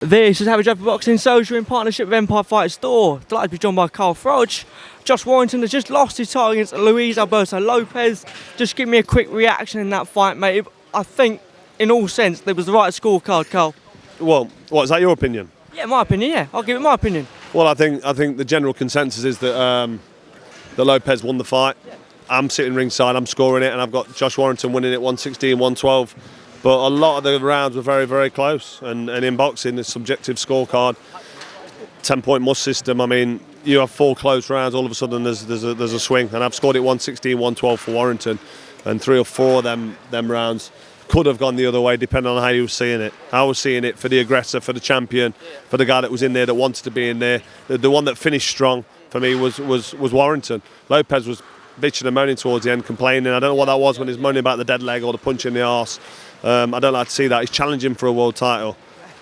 This is Have a Judd Boxing Social in partnership with Empire Fight Store. Delighted to be joined by Froch. Josh Warrington has just lost his title against Luis Alberto Lopez. Just give me a quick reaction in that fight, mate. I think, in all sense, there was the right scorecard, Carl. Well, what, is that your opinion? Yeah, my opinion, yeah. I'll give it my opinion. Well, I think the general consensus is that that Lopez won the fight. Yeah. I'm sitting ringside, I'm scoring it, and I've got Josh Warrington winning it 116, 112. But a lot of the rounds were very, very close. And in boxing, the subjective scorecard, 10-point must system. I mean, you have 4 close rounds, all of a sudden there's a swing. And I've scored it 116, 112 for Warrington. And 3 or 4 of them rounds could have gone the other way, depending on how you were seeing it. I was seeing it for the aggressor, for the champion, for the guy that was in there, that wanted to be in there. The one that finished strong for me was Warrington. Lopez was bitching and moaning towards the end, complaining. I don't know what that was when he's moaning about the dead leg or the punch in the arse. I don't like to see that. He's challenging for a world title.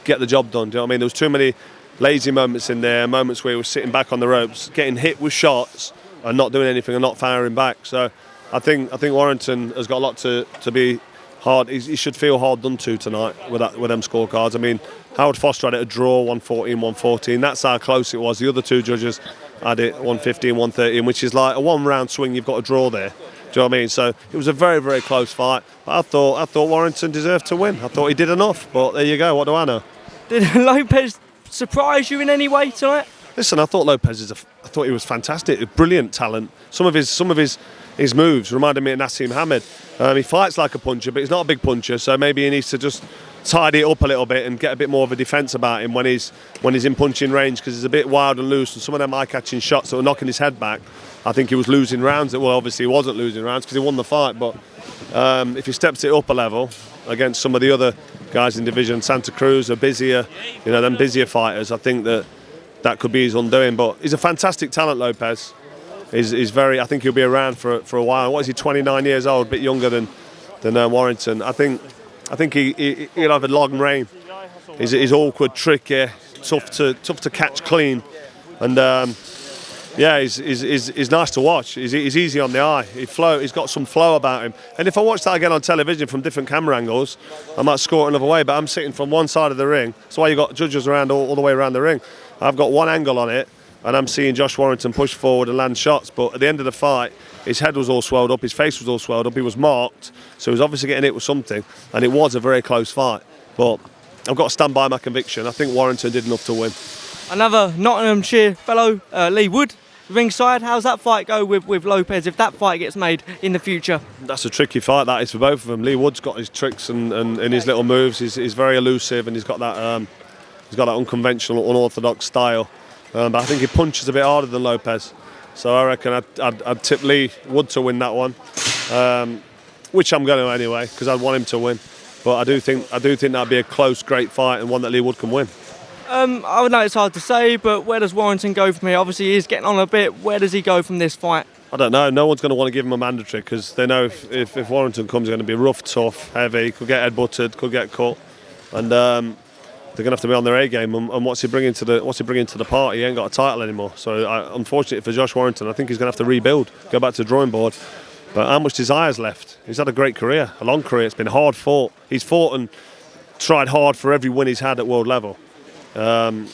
Get the job done. Do you know what I mean? There was too many lazy moments in there, moments where he was sitting back on the ropes, getting hit with shots and not doing anything and not firing back. So I think Warrington has got a lot to be hard. He should feel hard done to tonight with them scorecards. I mean, Howard Foster had it a draw, 114, 114. That's how close it was. The other 2 judges had it 115, 113, which is like a 1-round swing. You've got a draw there. Do you know what I mean? So it was a very, very close fight. But I thought Warrington deserved to win. I thought he did enough. But there you go. What do I know? Did Lopez surprise you in any way tonight? Listen, I thought Lopez I thought he was fantastic. A brilliant talent. Some of his moves reminded me of Nassim Hamed. He fights like a puncher, but he's not a big puncher. So maybe he needs to just tidy it up a little bit and get a bit more of a defence about him when he's in punching range, because he's a bit wild and loose. And some of them eye-catching shots that were knocking his head back, I think he was losing rounds. Well, obviously he wasn't losing rounds because he won the fight. But if he steps it up a level against some of the other guys in division, Santa Cruz are busier, them busier fighters, I think that could be his undoing. But he's a fantastic talent, Lopez. He's very. I think he'll be around for a while. What is he? 29 years old, a bit younger than Warrington. I think he'll have a long reign. He's awkward, tricky, tough to catch clean, and he's nice to watch. He's easy on the eye. He's got some flow about him. And if I watch that again on television from different camera angles, I might score it another way. But I'm sitting from one side of the ring. That's why you got judges around all the way around the ring. I've got one angle on it, and I'm seeing Josh Warrington push forward and land shots. But at the end of the fight, his head was all swelled up, his face was all swelled up, he was marked, so he was obviously getting hit with something, and it was a very close fight. But I've got to stand by my conviction. I think Warrington did enough to win. Another Nottinghamshire fellow, Lee Wood, ringside. How's that fight go with Lopez if that fight gets made in the future? That's a tricky fight, that is, for both of them. Lee Wood's got his tricks and his little moves. He's very elusive, and he's got that unconventional, unorthodox style. But I think he punches a bit harder than Lopez. So I reckon I'd tip Lee Wood to win that one, which I'm going to anyway, because I'd want him to win. But I do think that'd be a close, great fight, and one that Lee Wood can win. I would know it's hard to say, but where does Warrington go from here? Obviously, he's getting on a bit. Where does he go from this fight? I don't know. No one's going to want to give him a mandatory, because they know if Warrington comes, he's going to be rough, tough, heavy, could get head-butted, could get cut, and they're going to have to be on their A game. And what's he bringing to the party? He ain't got a title anymore. So unfortunately for Josh Warrington, I think he's going to have to rebuild, go back to the drawing board. But how much desire's left? He's had a great career, a long career. It's been hard fought. He's fought and tried hard for every win he's had at world level. And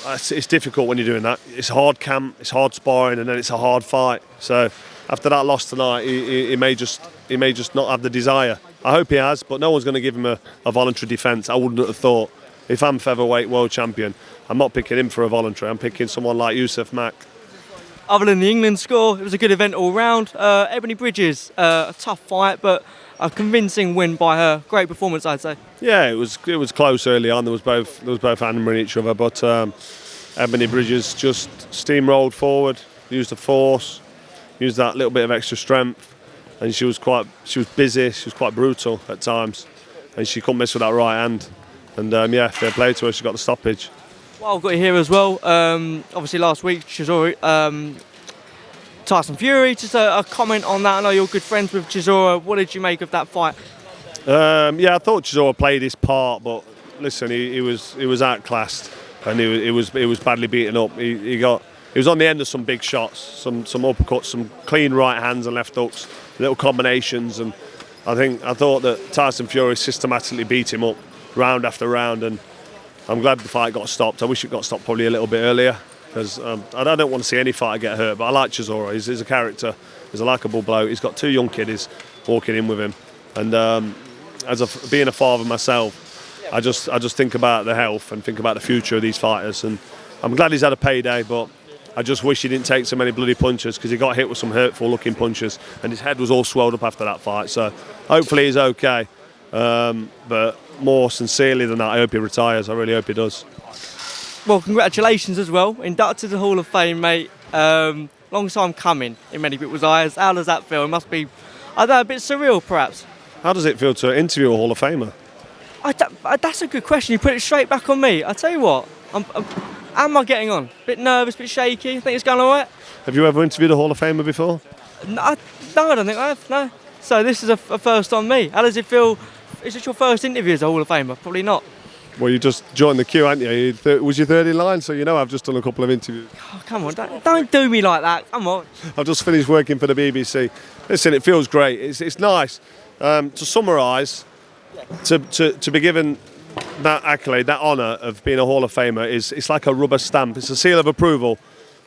it's difficult when you're doing that. It's hard camp, it's hard sparring, and then it's a hard fight. So after that loss tonight, he may just not have the desire. I hope he has, but no one's going to give him a voluntary defence. I wouldn't have thought. If I'm featherweight world champion, I'm not picking him for a voluntary. I'm picking someone like Yusuf Mack. Other than the England score, it was a good event all round. Ebony Bridges, a tough fight, but a convincing win by her. Great performance, I'd say. Yeah, it was close early on. There was both hammering each other, but Ebony Bridges just steamrolled forward, used the force, used that little bit of extra strength, and she was busy. She was quite brutal at times, and she couldn't miss with that right hand. And fair play to her. She got the stoppage. Well, I've got here as well. Obviously, last week Chisora, Tyson Fury. Just a comment on that. I know you're good friends with Chisora. What did you make of that fight? I thought Chisora played his part, but listen, he was outclassed, and he was badly beaten up. He was on the end of some big shots, some uppercuts, some clean right hands and left hooks, little combinations, and I thought that Tyson Fury systematically beat him up round after round, and I'm glad the fight got stopped. I wish it got stopped probably a little bit earlier, because I don't want to see any fighter get hurt. But I like Chisora. He's a character. He's a likeable bloke. He's got 2 young kiddies walking in with him, and being a father myself, I just think about the health and think about the future of these fighters. And I'm glad he's had a payday, but I just wish he didn't take so many bloody punches, because he got hit with some hurtful looking punches and his head was all swelled up after that fight. So hopefully he's okay. But more sincerely than that, I hope he retires. I really hope he does. Well, congratulations as well. Inducted to the Hall of Fame, mate. Long time coming in many people's eyes. How does that feel? It must be, I don't know, a bit surreal perhaps. How does it feel to interview a Hall of Famer? That's a good question. You put it straight back on me. I tell you what, how am I getting on? Bit nervous, bit shaky. Think it's going all right? Have you ever interviewed a Hall of Famer before? No, I don't think I have. No. So this is a first on me. How does it feel? Is it your first interview as a Hall of Famer? Probably not. Well, you just joined the queue, hadn't you? Was your third in line? So you know I've just done a couple of interviews. Oh, come on, don't do me like that. Come on. I've just finished working for the BBC. Listen, it feels great. It's nice to summarise. To be given that accolade, that honour of being a Hall of Famer it's like a rubber stamp. It's a seal of approval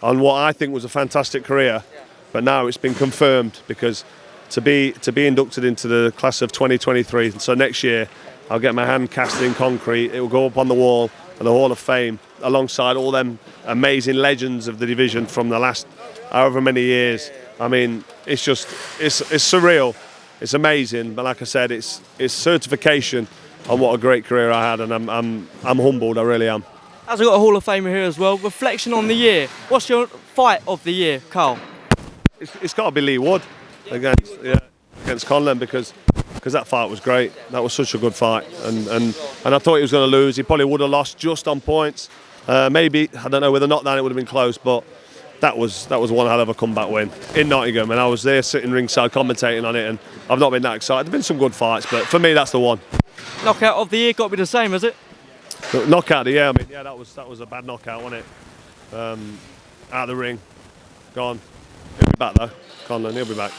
on what I think was a fantastic career, but now it's been confirmed, because to be inducted into the class of 2023. So next year, I'll get my hand cast in concrete. It will go up on the wall of the Hall of Fame alongside all them amazing legends of the division from the last however many years. I mean, it's surreal. It's amazing, but like I said, it's certification on what a great career I had, and I'm humbled. I really am. As I've got a Hall of Famer here as well, reflection on the year. What's your fight of the year, Carl? It's got to be Lee Wood against Conlan, because that fight was great. That was such a good fight, and I thought he was going to lose. He probably would have lost just on points. Maybe, I don't know, with a knockdown it would have been close, but that was one hell of a comeback win in Nottingham, and I was there sitting ringside commentating on it, and I've not been that excited. There've been some good fights, but for me that's the one. Knockout of the year got to be the same, has it? Knockout of the year, I mean, yeah, that was a bad knockout, wasn't it? Out of the ring, gone. He'll be back though, Conlan, he'll be back.